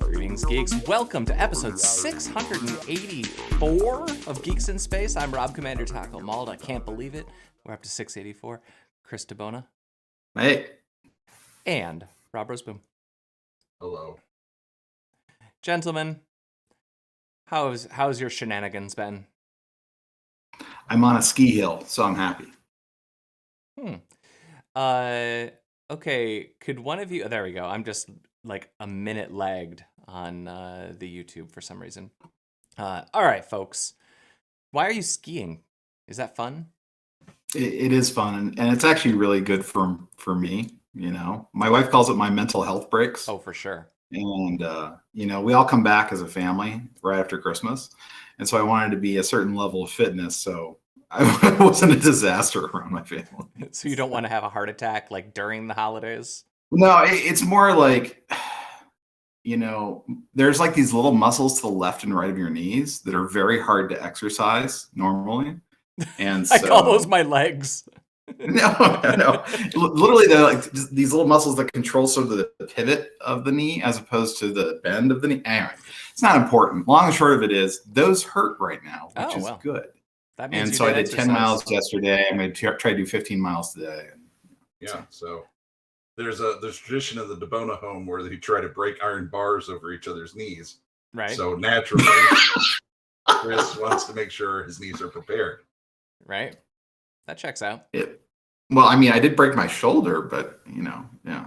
Greetings, geeks. Welcome to episode 684 of Geeks in Space. I'm Rob Commander Tackle Mauld. I can't believe it. We're up to 684. Chris DeBona. Hey. And Rob Roseboom. Hello. Gentlemen, how's your shenanigans been? I'm on a ski hill, so I'm happy. Okay, could one of you... Oh, there we go. I'm just like a minute lagged on the YouTube for some reason. All right, folks. Why are you skiing? Is that fun? It is fun, and it's actually really good for me. You know, my wife calls it my mental health breaks. Oh, for sure. And, you know, we all come back as a family right after Christmas. And so I wanted to be a certain level of fitness. So I wasn't a disaster around my family. So you don't want to have a heart attack like during the holidays? No, it's more like, you know, there's like these little muscles to the left and right of your knees that are very hard to exercise normally. And so, I call those my legs. No. Literally, they're like just these little muscles that control sort of the pivot of the knee as opposed to the bend of the knee. Anyway, it's not important. Long and short of it is those hurt right now, which is good. That means and so I did 10 miles yesterday. I'm going to try to do 15 miles today. Yeah, so there's tradition of the DeBona home where they try to break iron bars over each other's knees. Right. So naturally, Chris wants to make sure his knees are prepared. Right. That checks out. Well, I mean, I did break my shoulder, but, you know, yeah.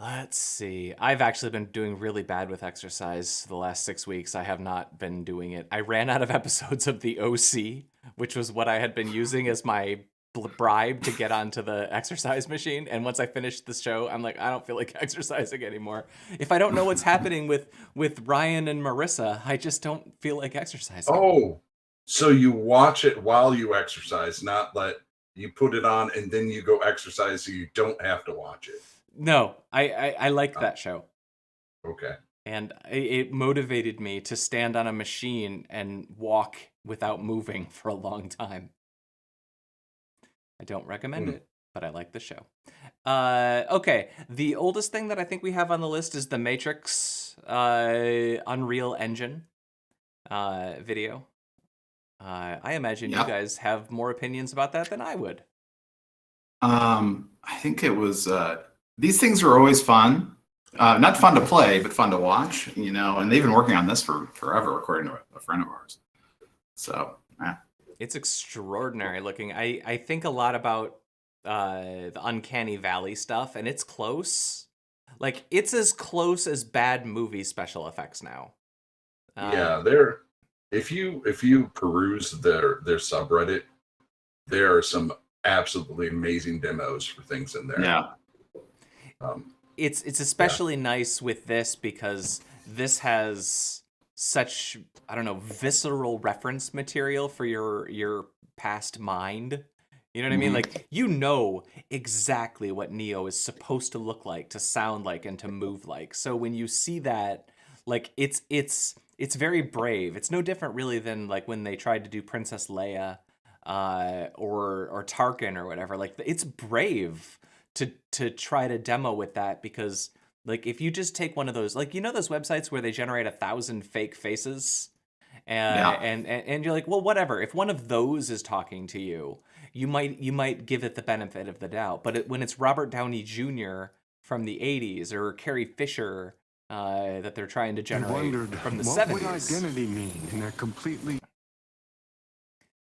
Let's see. I've actually been doing really bad with exercise the last 6 weeks. I have not been doing it. I ran out of episodes of the OC, which was what I had been using as my bribe to get onto the exercise machine. And once I finished the show, I'm like, I don't feel like exercising anymore. If I don't know what's happening with Ryan and Marissa, I just don't feel like exercising. Oh, so you watch it while you exercise, not let you put it on and then you go exercise so you don't have to watch it. No, I liked that show. Okay. And it motivated me to stand on a machine and walk without moving for a long time. I don't recommend it, but I like the show. Okay, the oldest thing that I think we have on the list is the Matrix Unreal Engine video. I imagine you guys have more opinions about that than I would. I think it was... these things are always fun. Not fun to play, but fun to watch, you know, and they've been working on this for forever, according to a friend of ours. So, yeah. It's extraordinary looking. I think a lot about the Uncanny Valley stuff, and it's close. Like, it's as close as bad movie special effects now. Yeah, if you peruse their subreddit, there are some absolutely amazing demos for things in there. Yeah. It's especially nice with this because this has such, I don't know, visceral reference material for your past mind. You know what I mean? Like, you know exactly what Neo is supposed to look like, to sound like, and to move like. So when you see that, like, it's very brave. It's no different really than like when they tried to do Princess Leia or Tarkin or whatever. Like, it's brave to try to demo with that, because like if you just take one of those, like, you know, those websites where they generate 1,000 fake faces and you're like, well, whatever, if one of those is talking to you, you might give it the benefit of the doubt. But when it's Robert Downey Jr. from the 80s or Carrie Fisher that they're trying to generate from the 70s, what would identity mean in a completely...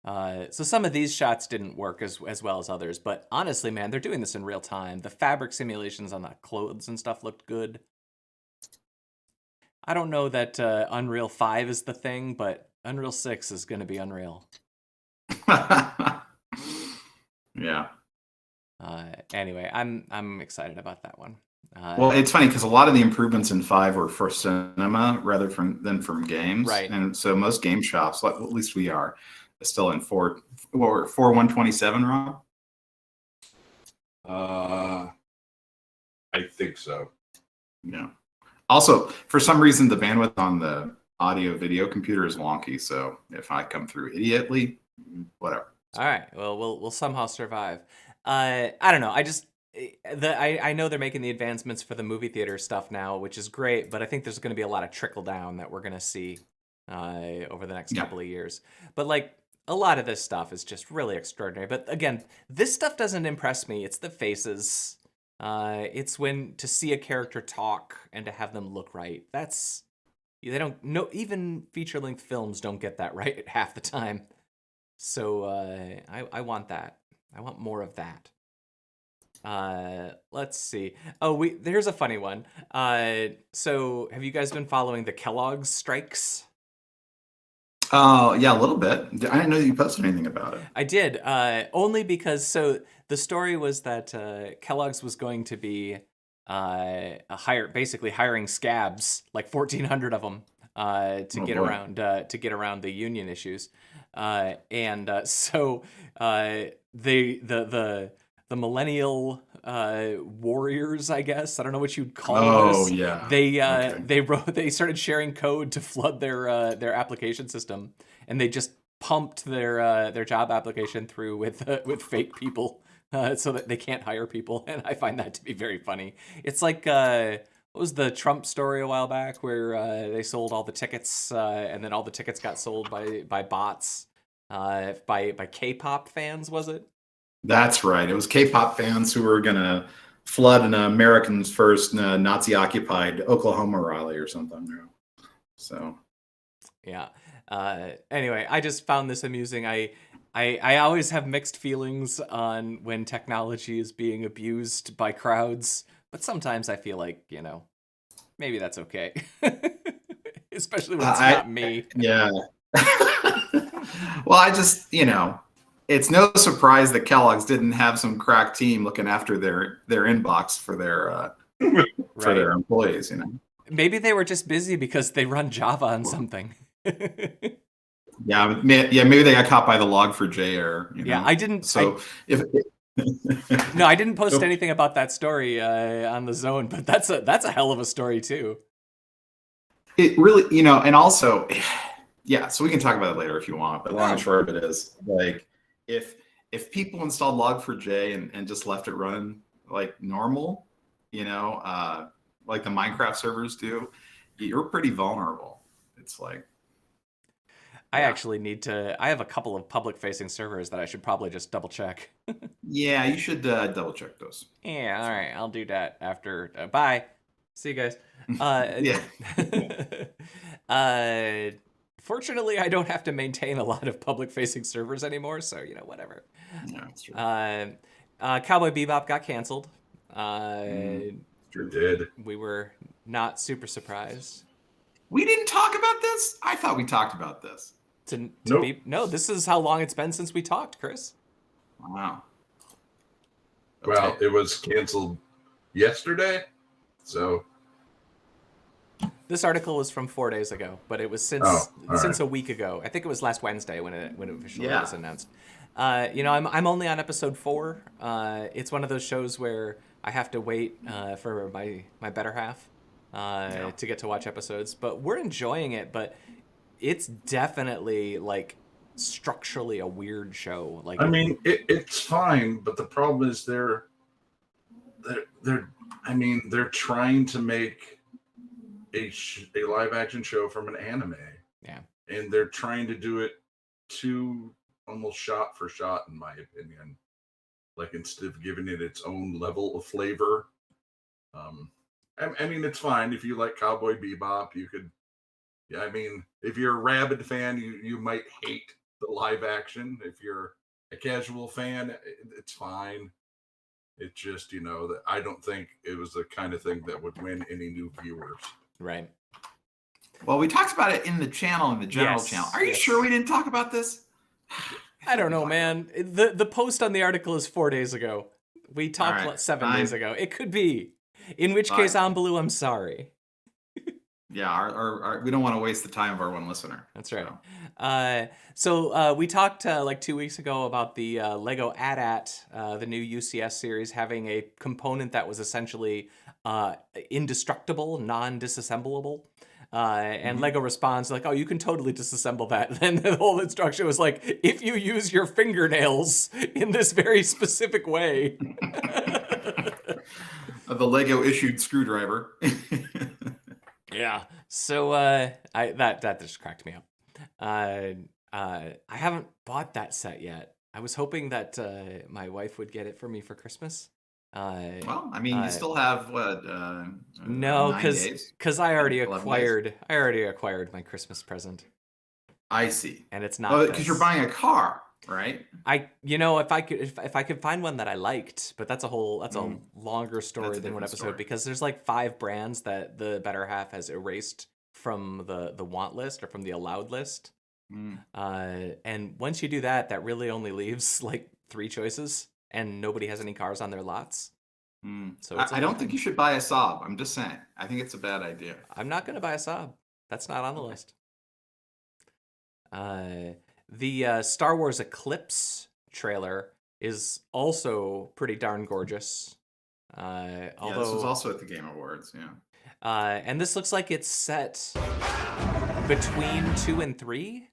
So some of these shots didn't work as well as others, but honestly, man, they're doing this in real time. The fabric simulations on the clothes and stuff looked good. I don't know that Unreal 5 is the thing, but Unreal 6 is going to be unreal. Yeah. Anyway, I'm excited about that one. Well, it's funny because a lot of the improvements in 5 were for cinema rather than from games, right? And so most game shops, like at least we are, still in 127, Rob? I think so. Yeah. Also, for some reason, the bandwidth on the audio video computer is wonky. So if I come through idiotly, whatever. All right. Well, we'll somehow survive. I don't know. I know they're making the advancements for the movie theater stuff now, which is great. But I think there's going to be a lot of trickle down that we're going to see over the next Yeah. couple of years. But like a lot of this stuff is just really extraordinary. But again, this stuff doesn't impress me. It's the faces. It's when to see a character talk and to have them look right. They don't no even feature length films don't get that right half the time. So I want that. I want more of that. Let's see. Oh, there's a funny one. So have you guys been following the Kellogg's strikes? Oh, yeah, a little bit. I didn't know that you posted anything about it. I did. Only because the story was that Kellogg's was going to be basically hiring scabs, like 1,400 of them, to Oh, get boy. around the union issues, so the millennial warriors, I guess, I don't know what you'd call Oh, this. yeah. They they started sharing code to flood their application system, and they just pumped their job application through with fake people, so that they can't hire people. And I find that to be very funny. It's like what was the Trump story a while back where they sold all the tickets, and then all the tickets got sold by bots, by K-pop fans, was it? That's right. It was K-pop fans who were going to flood an American's first Nazi-occupied Oklahoma rally or something. So, Yeah. Anyway, I just found this amusing. I always have mixed feelings on when technology is being abused by crowds, but sometimes I feel like, maybe that's okay. Especially when it's not me. Yeah. Well, it's no surprise that Kellogg's didn't have some crack team looking after their inbox for their for their employees. Maybe they were just busy because they run Java on something. Yeah, maybe they got caught by the Log4j error. Yeah, I didn't. So No, I didn't post anything about that story on the Zone, but that's a hell of a story too. It really, and also, yeah. So we can talk about it later if you want. But long and short of it is, like, if people installed Log4j and just left it running like normal, like the Minecraft servers do, you're pretty vulnerable. It's like, I actually I have a couple of public facing servers that I should probably just double check. yeah, you should double check those. Yeah, all right, I'll do that after. Bye. See you guys. Yeah. Fortunately, I don't have to maintain a lot of public facing servers anymore, so whatever. Yeah, that's true. Cowboy Bebop got canceled. Sure did. We were not super surprised. We didn't talk about this? I thought we talked about this. Nope. No, this is how long it's been since we talked, Chris. Wow. Well, it was canceled yesterday, so this article was from 4 days ago, but it was since a week ago. I think it was last Wednesday when it officially was announced. I'm only on episode 4. It's one of those shows where I have to wait for my better half to get to watch episodes. But we're enjoying it. But it's definitely like structurally a weird show. Like, I mean, it's fine, but the problem is they're trying to make a live action show from an anime. Yeah. And they're trying to do it too almost shot for shot, in my opinion. Like, instead of giving it its own level of flavor. I mean, it's fine if you like Cowboy Bebop. You could, if you're a rabid fan, you might hate the live action. If you're a casual fan, it's fine. It's just, that I don't think it was the kind of thing that would win any new viewers. Right. Well, we talked about it in the channel, in the general channel. Are you sure we didn't talk about this? I don't know, man. The post on the article is 4 days ago. We talked 7 days ago. It could be. In which case, I'm Blue. I'm sorry. Yeah, our we don't want to waste the time of our one listener. That's right. So we talked like 2 weeks ago about the Lego AT-AT, the new UCS series, having a component that was essentially indestructible, non-disassemblable. And Lego responds like, "Oh, you can totally disassemble that." Then the whole instruction was like, "If you use your fingernails in this very specific way." The Lego issued screwdriver. Yeah. So that just cracked me up. I haven't bought that set yet. I was hoping that my wife would get it for me for Christmas. Well, I mean, you still have what? No, 9 days. because I already 11 days. acquired my Christmas present, I see. and it's not. Oh, because you're buying a car, right? If I could find one that I liked, but that's a longer story That's a than one different episode story. because there's like 5 brands that the better half has erased from the want list or from the allowed list. And once you do that, that really only leaves like 3 choices, and nobody has any cars on their lots. So I don't think you should buy a Saab. I'm just saying. I think it's a bad idea. I'm not going to buy a Saab. That's not on the list. The Star Wars Eclipse trailer is also pretty darn gorgeous. Yeah, Although, this was also at the Game Awards. Yeah. and this looks like it's set between 2 and 3.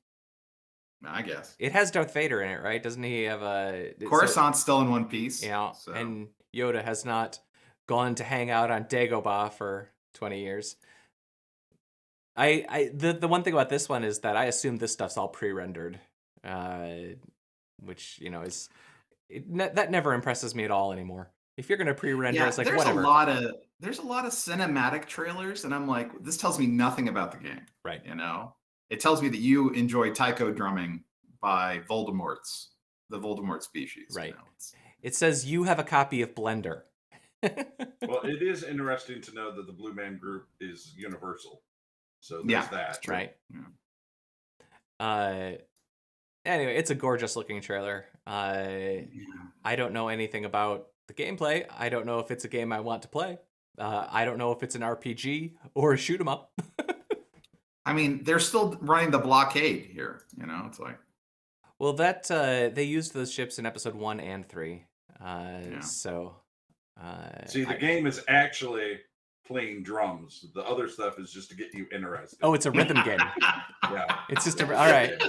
I guess. It has Darth Vader in it, right? Doesn't he have a... Coruscant's still in one piece. Yeah, so. and Yoda has not gone to hang out on Dagobah for 20 years. The one thing about this one is that I assume this stuff's all pre-rendered, which, you know, that never impresses me at all anymore. If you're going to pre-render, it's like, there's whatever. There's a lot of cinematic trailers, and I'm like, this tells me nothing about the game. Right. You know? It tells me that you enjoy taiko drumming by the Voldemort species. Right. You know? It says you have a copy of Blender. Well, it is interesting to know that the Blue Man Group is Universal. So there's that. Right. Yeah. Anyway, it's a gorgeous looking trailer. I don't know anything about the gameplay. I don't know if it's a game I want to play. I don't know if it's an RPG or a shoot 'em up. I mean, they're still running the blockade here. You know, it's like. Well, that they used those ships in episode 1 and 3. So. See, the game is actually playing drums. The other stuff is just to get you interested. Oh, it's a rhythm game. Yeah. It's just all right.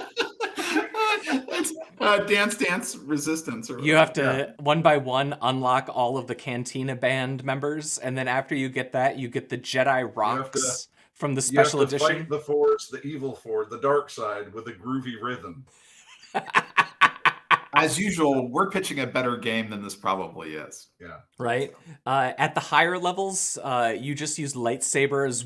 It's Dance Resistance. Or You have to one by one unlock all of the Cantina band members, and then after you get that, you get the Jedi rocks from the special you have to edition. Fight the Force, the evil Force, the dark side with a groovy rhythm. As usual, we're pitching a better game than this probably is. Yeah. Right. At the higher levels, you just use lightsabers,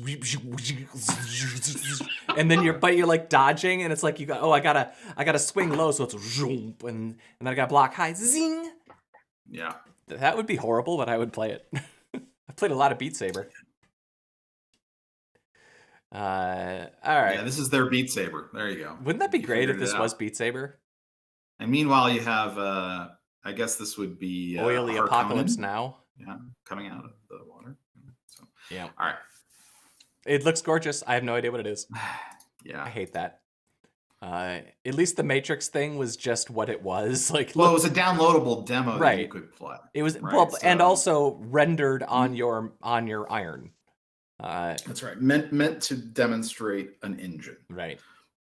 and then you're like dodging, and it's like I gotta swing low, so it's and then I gotta block high, zing. Yeah. That would be horrible, but I would play it. I played a lot of Beat Saber. All right. Yeah, this is their Beat Saber. There you go. Wouldn't that be You great if figured it this out. was Beat Saber? And meanwhile, you have, I guess this would be Oily Harkonnen. Apocalypse Now. Yeah, coming out of the water. So, Yeah. all right. It looks gorgeous. I have no idea what it is. I Yeah. hate that. At least the Matrix thing was just what it was. Like, Well, it was a downloadable demo that Right. you could play. it was right, well, and so- also rendered on your iron. That's right. Meant to demonstrate an engine. Right.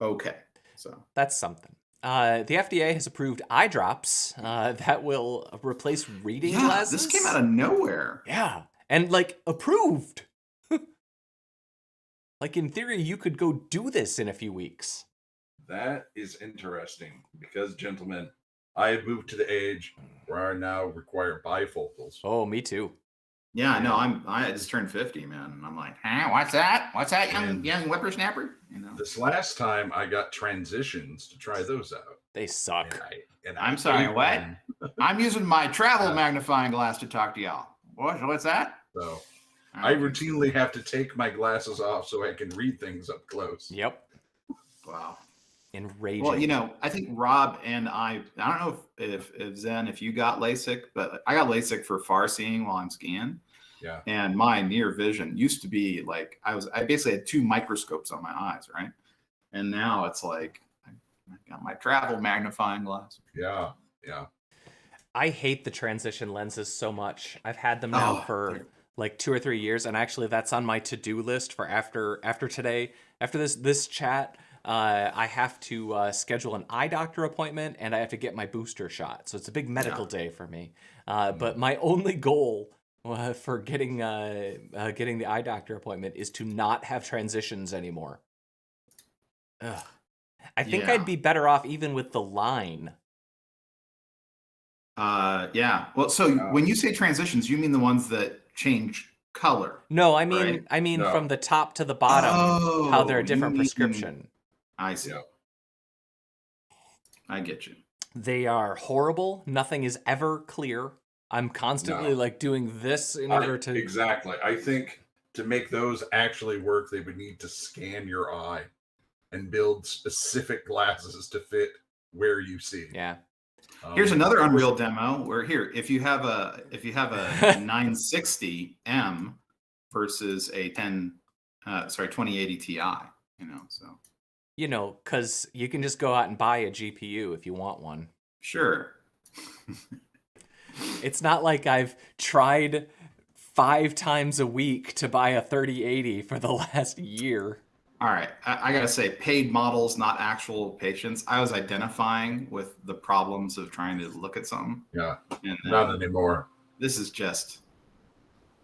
Okay. So That's something. The FDA has approved Eyedrops that will replace reading glasses. this came out of nowhere. Yeah, and like approved. Like in theory, you could go do this in a few weeks. That is interesting because, gentlemen, I have moved to the age where I now require bifocals. Oh, me too. Yeah, I know. I just turned 50, man. And I'm like, huh, what's that? What's that, young whippersnapper? You know. This last time I got transitions to try those out. They suck. And I'm sorry, ate what? one. I'm using my travel magnifying glass to talk to y'all. What's that? So I routinely have to take my glasses off so I can read things up close. Yep. Wow. Enraging. Well, you know, I think Rob and I don't know if Zen, if you got LASIK, but I got LASIK for far seeing while I'm skiing. Yeah. And my near vision used to be like, I basically had 2 microscopes on my eyes, right? And now it's like, I got my travel magnifying glass. Yeah. Yeah. I hate the transition lenses so much. I've had them now for like 2 or 3 years, and actually that's on my to-do list for after today. After this chat, I have to schedule an eye doctor appointment, and I have to get my booster shot. So it's a big medical day for me. But my only goal for getting the eye doctor appointment is to not have transitions anymore. Ugh. I think I'd be better off even with the line. Yeah. Well, so when you say transitions, you mean the ones that change color? No, I mean right? No. from the top to the bottom, how they're a you different mean- prescription. I see. Yeah. I get you. They are horrible. Nothing is ever clear. I'm constantly No. like doing this in order to Exactly. I think to make those actually work, they would need to scan your eye and build specific glasses to fit where you see. Yeah. Here's another Unreal demo where if you have a 960M versus a 2080 Ti, so because you can just go out and buy a GPU if you want one. sure. It's not like I've tried 5 times a week to buy a 3080 for the last year. All right, I gotta say, paid models, not actual patients. I was identifying with the problems of trying to look at something. Yeah, and not anymore. This is just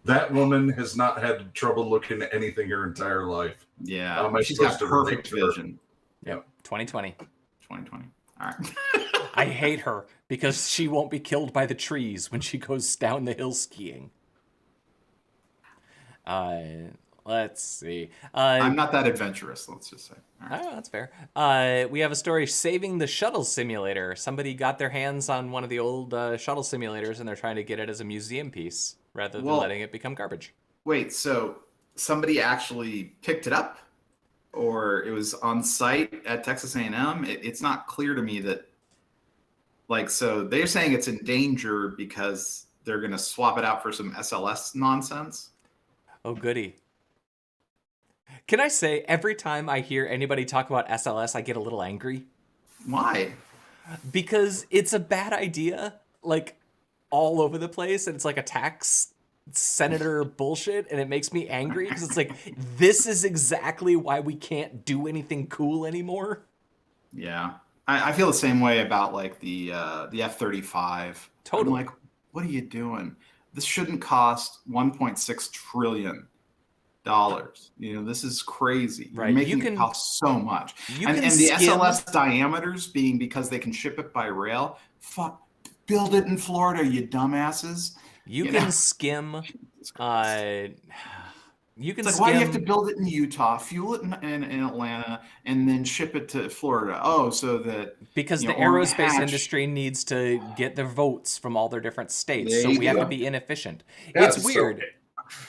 that woman has not had trouble looking at anything her entire life. Yeah, How am I she's got supposed to relate perfect to her? vision. Yep. 2020. 2020. All right. I hate her because she won't be killed by the trees when she goes down the hill skiing. Let's see. I'm not that adventurous, let's just say. All right. Oh, that's fair. We have a story saving the shuttle simulator. Somebody got their hands on one of the old shuttle simulators, and they're trying to get it as a museum piece rather than letting it become garbage. Wait, so somebody actually picked it up, or it was on site at Texas A&M? It's not clear to me that, so they're saying it's in danger because they're going to swap it out for some SLS nonsense? Oh, goody. Can I say, every time I hear anybody talk about SLS, I get a little angry. Why? Because it's a bad idea, all over the place, and it's like a tax senator bullshit, and it makes me angry, because it's like, this is exactly why we can't do anything cool anymore. Yeah. I feel the same way about, the F-35. Totally. I'm like, what are you doing? This shouldn't cost $1.6 trillion. This is crazy. Right. You're making it cost so much. And the SLS diameters being because they can ship it by rail. Fuck, build it in Florida, you dumbasses. You can skim. You can. It's why do you have to build it in Utah, fuel it in Atlanta, and then ship it to Florida? Oh, so that because the aerospace industry needs to get their votes from all their different states, so we have to be inefficient. Yeah, it's weird.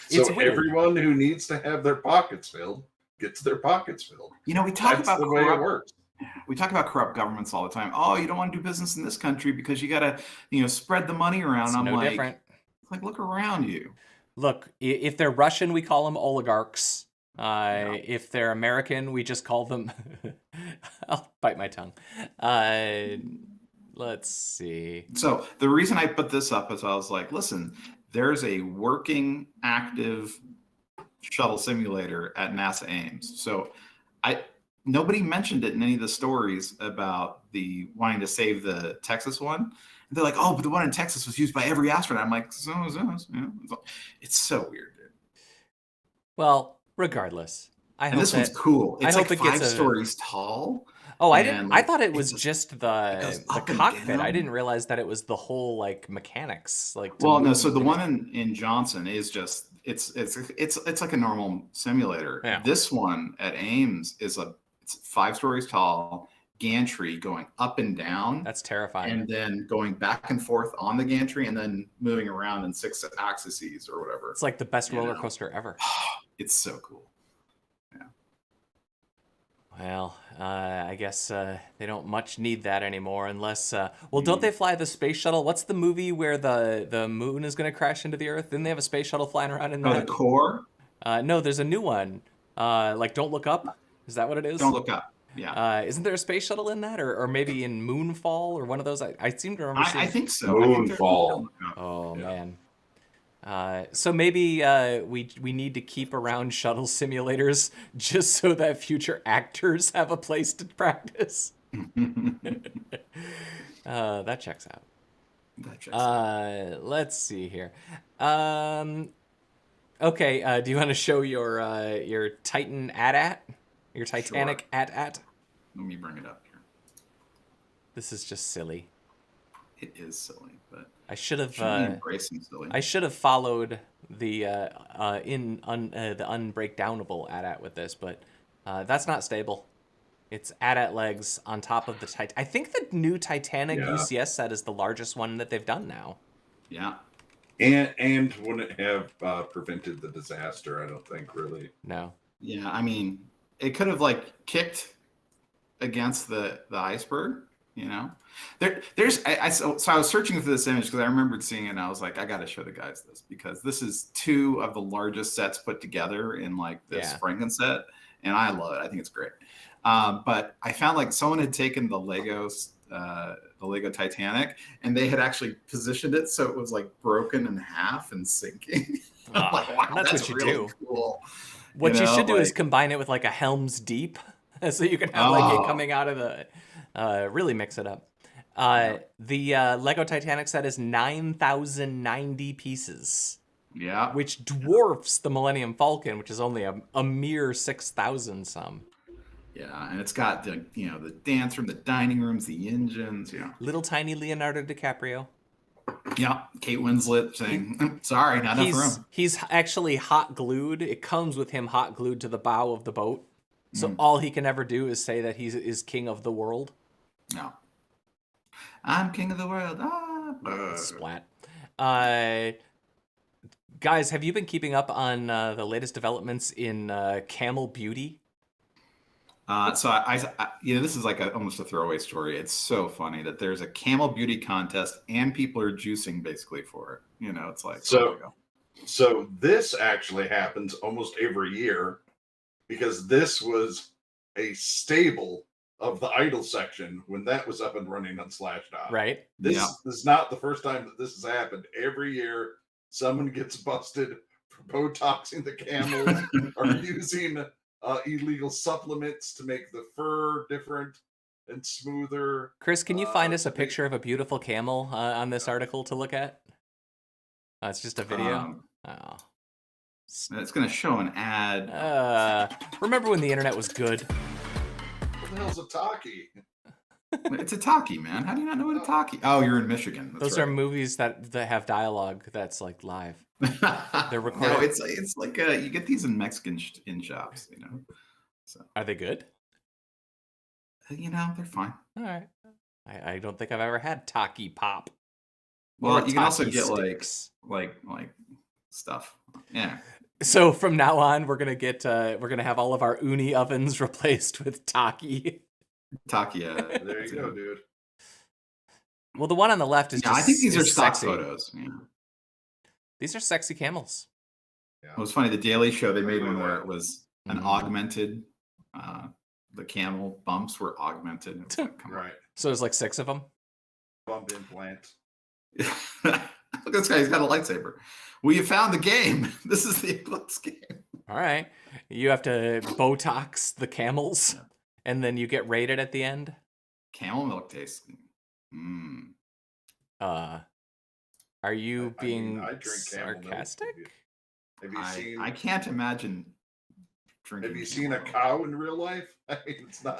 So everyone who needs to have their pockets filled gets their pockets filled. We talk about the way it works. We talk about corrupt governments all the time. Oh, you don't want to do business in this country because you got to, spread the money around. It's no different. Look around you. Look, if they're Russian, we call them oligarchs. If they're American, we just call them... I'll bite my tongue. Let's see. So the reason I put this up is I was like, listen, there's a working, active shuttle simulator at NASA Ames. So nobody mentioned it in any of the stories about the wanting to save the Texas one. They're like, oh, but the one in Texas was used by every astronaut. I'm like, it's so weird, dude. Well, regardless, this one's cool. It's like 5 stories tall. Oh, I didn't. I thought it was just the cockpit. Down. I didn't realize that it was the whole mechanics. Well, no. So the one in Johnson is just it's like a normal simulator. Yeah. This one at Ames it's 5 stories tall. Gantry going up and down. That's terrifying. And then going back and forth on the gantry and then moving around in 6 axes or whatever. It's like the best roller coaster ever. It's so cool. Yeah. Well, I guess they don't much need that anymore unless... don't they fly the space shuttle? What's the movie where the moon is going to crash into the Earth? Didn't they have a space shuttle flying around in there? The core? No, there's a new one. Don't Look Up? Is that what it is? Don't Look Up. Yeah. Isn't there a space shuttle in that, or maybe in Moonfall or one of those? I seem to remember. I think so. Moonfall. Oh yeah. Man. So maybe we need to keep around shuttle simulators just so that future actors have a place to practice. That checks out. Let's see here. Okay, do you want to show your Titan AT-AT? Your Titanic Sure. AT-AT? Let me bring it up here. This is just silly. It is silly, but I should have embrace some silly. I should have followed the the unbreakdownable AT-AT with this, but that's not stable. It's AT-AT legs on top of the Titan. I think the new Titanic UCS set is the largest one that they've done now. Yeah. And wouldn't have prevented the disaster, I don't think, really. No. Yeah, I mean, it could have like kicked against the iceberg, you know. So I was searching for this image because I remembered seeing it and I was like, I got to show the guys this because this is two of the largest sets put together in like this Franken set, and I love it. I think it's great. But I found like someone had taken the Lego Titanic and they had actually positioned it so it was like broken in half and sinking. I'm like, wow, that's what you really do. Cool. What you should do is combine it with like a Helm's Deep, so you can have like it coming out of the. Really mix it up. The Lego Titanic set is 9,090 pieces. Yeah. Which dwarfs the Millennium Falcon, which is only a mere 6,000 some. Yeah, and it's got the the dance room, the dining rooms, the engines. Yeah. Little tiny Leonardo DiCaprio. Yeah, Kate Winslet saying, "Sorry, not enough room." He's actually hot glued. It comes with him hot glued to the bow of the boat. So all he can ever do is say that he is king of the world. No. I'm king of the world. Splat. Guys, have you been keeping up on the latest developments in camel beauty? So I this is like almost a throwaway story. It's so funny that there's a camel beauty contest and people are juicing basically for it. It's like so this actually happens almost every year because this was a staple of the idle section when that was up and running on Slashdot. Right. This is not the first time that this has happened. Every year, someone gets busted for Botoxing the camels or using illegal supplements to make the fur different and smoother. Chris, can you find us a picture of a beautiful camel on this article to look at? It's just a video. It's going to show an ad. Remember when the internet was good? What the hell's a talkie? It's a talkie, man. How do you not know what a talkie? Oh, you're in Michigan. That's Those are movies that have dialogue that's like live. They're recorded. No, it's like you get these in Mexican in shops, So are they good? They're fine. All right. I don't think I've ever had Taki Pop. Well, you can also get sticks. like stuff. Yeah. So from now on, we're gonna have all of our uni ovens replaced with Taki. Taki. There you go, dude. Well, the one on the left is just. I think these are stock sexy. photos. Yeah. These are sexy camels. Yeah. It was funny. The Daily Show, they made one where it was an augmented. The camel bumps were augmented. Right. So there's like 6 of them. Bump implants. Look at this guy. He's got a lightsaber. Well, you found the game. This is the Eclipse game. All right. You have to Botox the camels, and then you get rated at the end. Camel milk tastes. Are you being I drink sarcastic? Have you seen? I can't imagine drinking. Have you seen a cow in real life? I mean, it's not.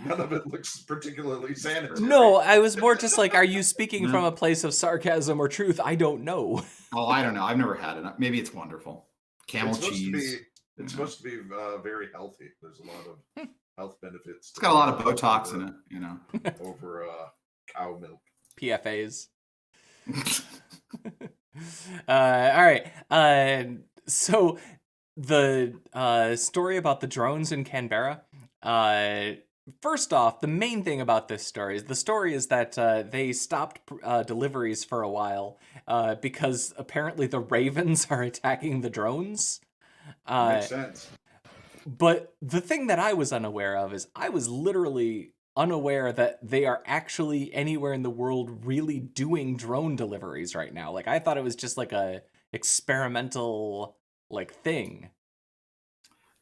None of it looks particularly sanitary. No, I was more just like, are you speaking from a place of sarcasm or truth? I don't know. Oh, I don't know. I've never had it. Maybe it's wonderful. Camel cheese. It's supposed to be very healthy. There's a lot of health benefits. It's got a lot of Botox in it, over cow milk. PFAs. All right. So the story about the drones in Canberra. First off, the main thing about this story is that they stopped deliveries for a while because apparently the ravens are attacking the drones. Makes sense. But the thing that I was unaware of is I was literally unaware that they are actually anywhere in the world really doing drone deliveries right now. Like I thought it was just like experimental like thing.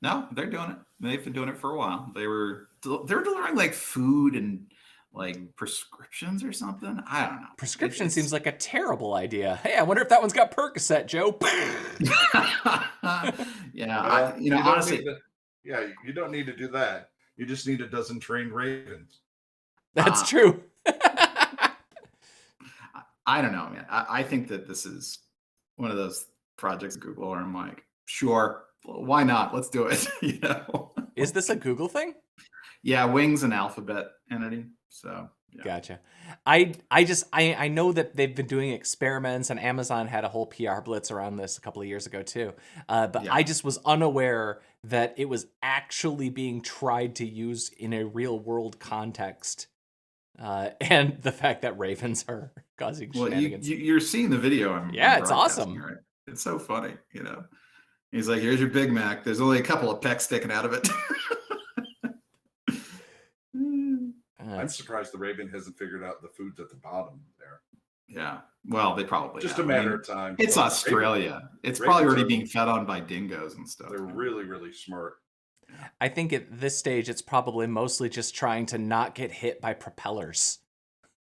No, they're doing it. They've been doing it for a while. They were delivering like food and like prescriptions or something. I don't know. Prescription seems like a terrible idea. Hey, I wonder if that one's got Percocet, Joe. Yeah, you don't honestly, need you don't need to do that. You just need a dozen trained ravens. That's true. I don't know, man. I think that this is one of those projects at Google where I'm like, sure, why not? Let's do it. Is this a Google thing? Yeah, Wing's an Alphabet entity. So yeah. Gotcha. I know that they've been doing experiments, and Amazon had a whole PR blitz around this a couple of years ago too. But Yeah. I just was unaware that it was actually being tried to use in a real world context. And the fact that ravens are causing Well, shenanigans. you're seeing the video. I'm It's broadcasting, awesome. right? It's so funny, He's like, here's your Big Mac. There's only a couple of pecks sticking out of it. I'm surprised the raven hasn't figured out the food's at the bottom there. Yeah. Well, they probably Just have. a matter of time. It's So Australia. It's ravens probably already are- being fed on by dingoes and stuff. They're really, really smart. I think at this stage, it's probably mostly just trying to not get hit by propellers.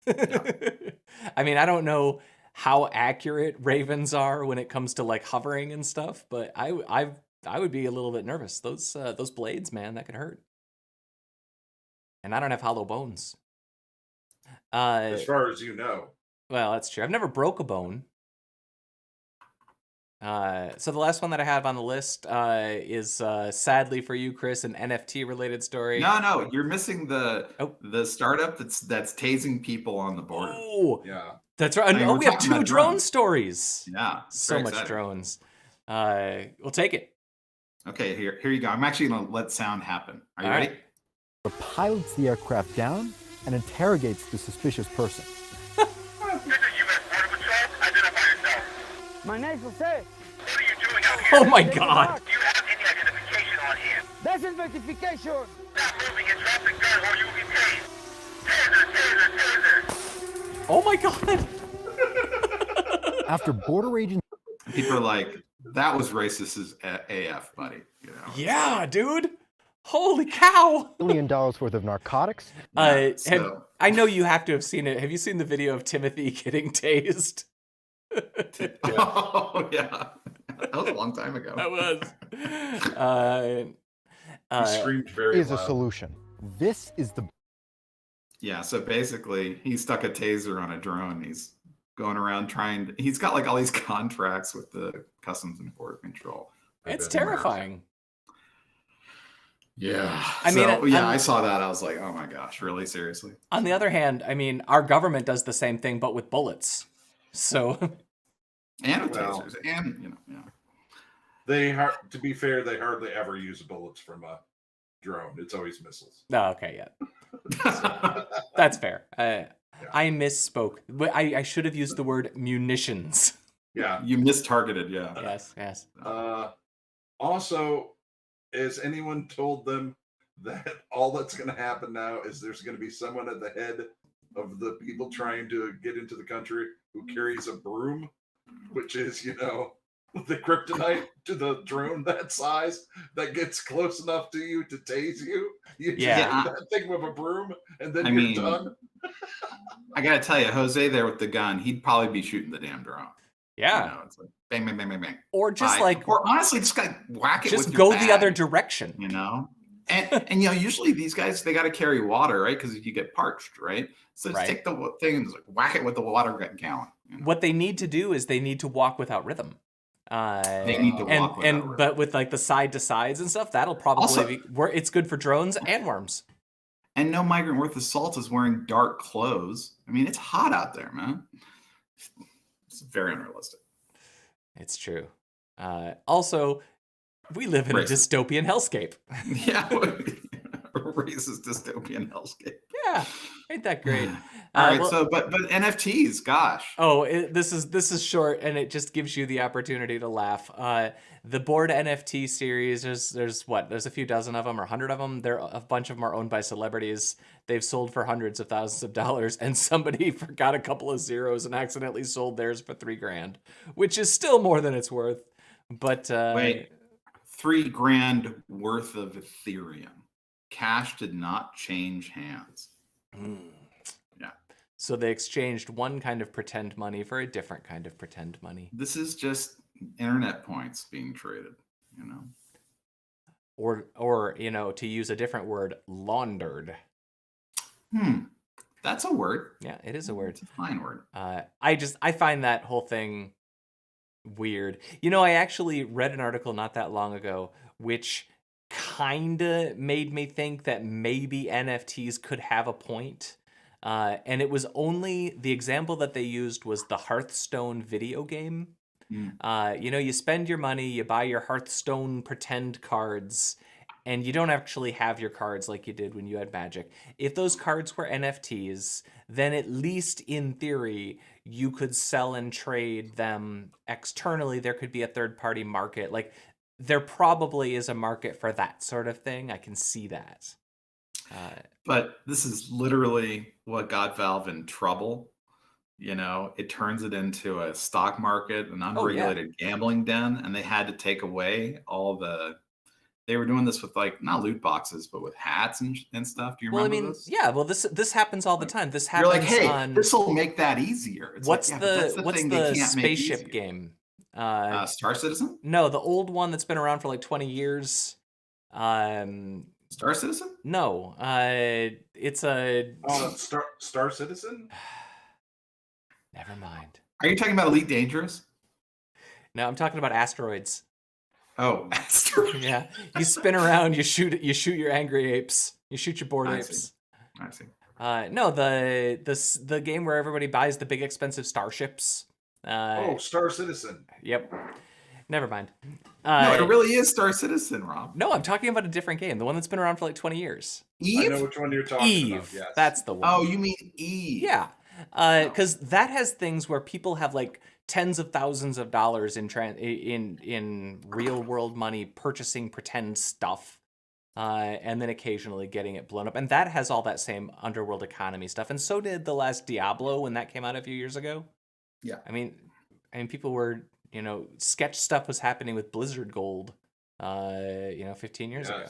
I mean, I don't know how accurate ravens are when it comes to like hovering and stuff, but I would be a little bit nervous. Those blades, man, that could hurt. And I don't have hollow bones. As far as you know. Well, that's true. I've never broke a bone. So the last one that I have on the list is sadly for you, Chris, an NFT related story. No, you're missing the startup that's tasing people on the border. Oh, Yeah. that's right. I mean, Oh, we're we have talking 2 about drone drones. stories. Yeah, it's So very much exciting. drones. We'll take it. Okay, here you go. I'm actually gonna let sound happen. Are you All ready? right. Pilots the aircraft down and interrogates the suspicious person. This is U.S. Border Patrol. Identify yourself. My name's Jose. What are you doing out here? Oh my God. Do you have any identification on hand? That's identification. Stop moving and drop the gun or you will be tased. Taser. Oh my God. After border agents People are like, that was racist as AF, buddy. Yeah, dude. Holy cow. $1 million worth of narcotics. So- I know you have to have seen it. Have you seen the video of Timothy getting tased? Oh yeah, that was a long time ago. That was. He screamed very Is a loud. solution. This is the Yeah, so basically, he stuck a taser on a drone. He's going around he's got like all these contracts with the Customs and Border Control. It's terrifying. Yeah. I mean, I saw that. I was like, oh my gosh, really? Seriously? On the other hand, I mean, our government does the same thing, but with bullets. So, And with Well. tasers. And, yeah. To be fair, they hardly ever use bullets from a drone. It's always missiles. no, okay, yeah. That's fair. I misspoke. I should have used the word munitions. Yeah. You mistargeted, yeah. Yes. Also, has anyone told them that all that's going to happen now is there's going to be someone at the head of the people trying to get into the country who carries a broom, which is, the kryptonite to the drone that size that gets close enough to you to tase you. You just Yeah. do that thing with a broom and then I you're mean, done. I gotta tell you, Jose there with the gun, he'd probably be shooting the damn drone. Yeah. It's like bang, bang, bang, bang, bang. Or just Bye. Or honestly, just gotta whack it just with your go the bag, other direction. And usually these guys, they got to carry water, right? Because you get parched, right? So just Right. take the thing and just like whack it with the water gallon. What they need to do is they need to walk without rhythm. They need to walk without rhythm. But with like the side to sides and stuff, that'll probably Also- it's good for drones and worms. And no migrant worth of salt is wearing dark clothes. I mean, it's hot out there, man. It's very unrealistic. It's true. Also, we live in a Racist. dystopian hellscape. Yeah. Racist dystopian hellscape. Yeah, ain't that great? All right, well- so but NFTs, gosh. Oh, this is short, and it just gives you the opportunity to laugh. The board NFT series, there's a few dozen of them or 100 of them. A bunch of them are owned by celebrities. They've sold for hundreds of thousands of dollars, and somebody forgot a couple of zeros and accidentally sold theirs for $3,000, which is still more than it's worth. But Wait, $3,000 worth of Ethereum. Cash did not change hands. Yeah. So they exchanged one kind of pretend money for a different kind of pretend money. This is just internet points being traded, you know. Or to use a different word, laundered. That's a word. Yeah, it is a word. It's a fine word. I find that whole thing weird. I actually read an article not that long ago, which kinda made me think that maybe NFTs could have a point. And it was only the example that they used was the Hearthstone video game. You spend your money, you buy your Hearthstone pretend cards, and you don't actually have your cards like you did when you had Magic. If those cards were NFTs, then at least in theory, you could sell and trade them externally. There could be a third-party market. Like, there probably is a market for that sort of thing. I can see that. But this is literally what got Valve in trouble. It turns it into a stock market, an unregulated gambling den, and they had to take away they were doing this with not loot boxes, but with hats and stuff. Do you remember this? Yeah. Well, this happens all the time. This happens. You're like, hey, this will make that easier. It's what's like, the spaceship game? Star Citizen? No, the old one that's been around for like 20 years. Star Citizen? No, it's a Star Citizen. Never mind. Are you talking about Elite Dangerous? No, I'm talking about asteroids. Oh, asteroids. Yeah, you spin around, you shoot your angry apes, you shoot your bored apes. I see. No, the game where everybody buys the big expensive starships. Star Citizen. Yep. Never mind. No, it really is Star Citizen, Rob. No, I'm talking about a different game. The one that's been around for like 20 years. Eve? I know which one you're talking about. Yes. That's the one. Oh, you mean Eve? Yeah. Because that has things where people have like tens of thousands of dollars in real world money purchasing pretend stuff, and then occasionally getting it blown up. And that has all that same underworld economy stuff. And so did the last Diablo when that came out a few years ago. Yeah. I mean, people were, sketch stuff was happening with Blizzard Gold, 15 years ago.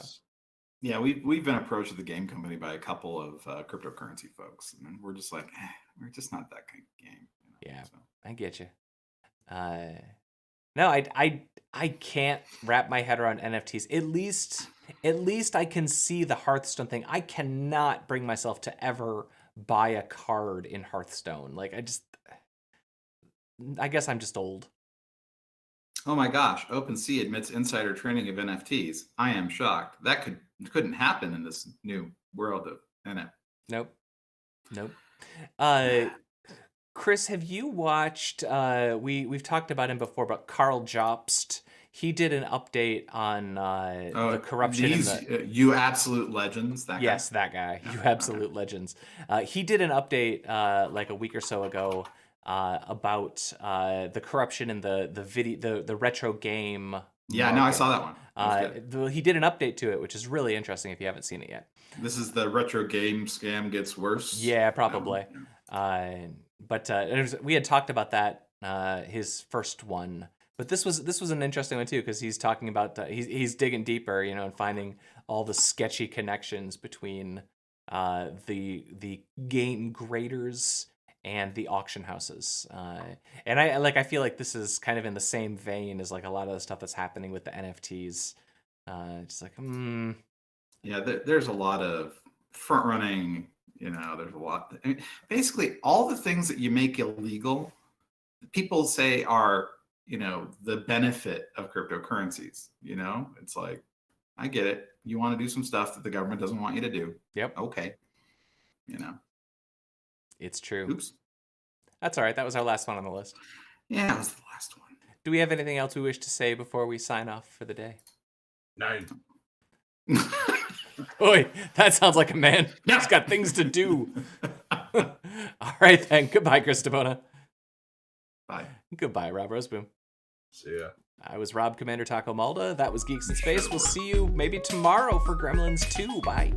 Yeah, we've been approached at the game company by a couple of cryptocurrency folks, and we're just like, we're just not that kind of game. Yeah, so. I get you. No, I can't wrap my head around NFTs. At least I can see the Hearthstone thing. I cannot bring myself to ever buy a card in Hearthstone. Like I guess I'm just old. Oh my gosh, OpenSea admits insider trading of NFTs. I am shocked. That couldn't happen in this new world of NFT. Nope. Chris, have you watched we've talked about him before, but Karl Jobst, he did an update on the corruption You Absolute Legends, that yes, guy? that guy. You Absolute Legends. He did an update like a week or so ago about the corruption in the retro game. Yeah, no, I saw that one. He did an update to it, which is really interesting if you haven't seen it yet. This is the retro game scam gets worse. Yeah, probably. But we had talked about that his first one, but this was an interesting one too, because he's talking about he's digging deeper, and finding all the sketchy connections between the game graders and the auction houses. And I feel like this is kind of in the same vein as like a lot of the stuff that's happening with the NFTs. Just like, Yeah, there's a lot of front running, there's a lot. I mean, basically all the things that you make illegal, people say are, the benefit of cryptocurrencies, it's like, I get it. You want to do some stuff that the government doesn't want you to do. Yep. Okay. It's true. Oops. That's all right. That was our last one on the list. Yeah, that was the last one. Do we have anything else we wish to say before we sign off for the day? 9. Oi, that sounds like a man. He's got things to do. All right, then. Goodbye, Chris Dabona. Bye. Goodbye, Rob Roseboom. See ya. I was Rob Commander Taco Malda. That was Geeks in Space. We'll see you maybe tomorrow for Gremlins 2. Bye.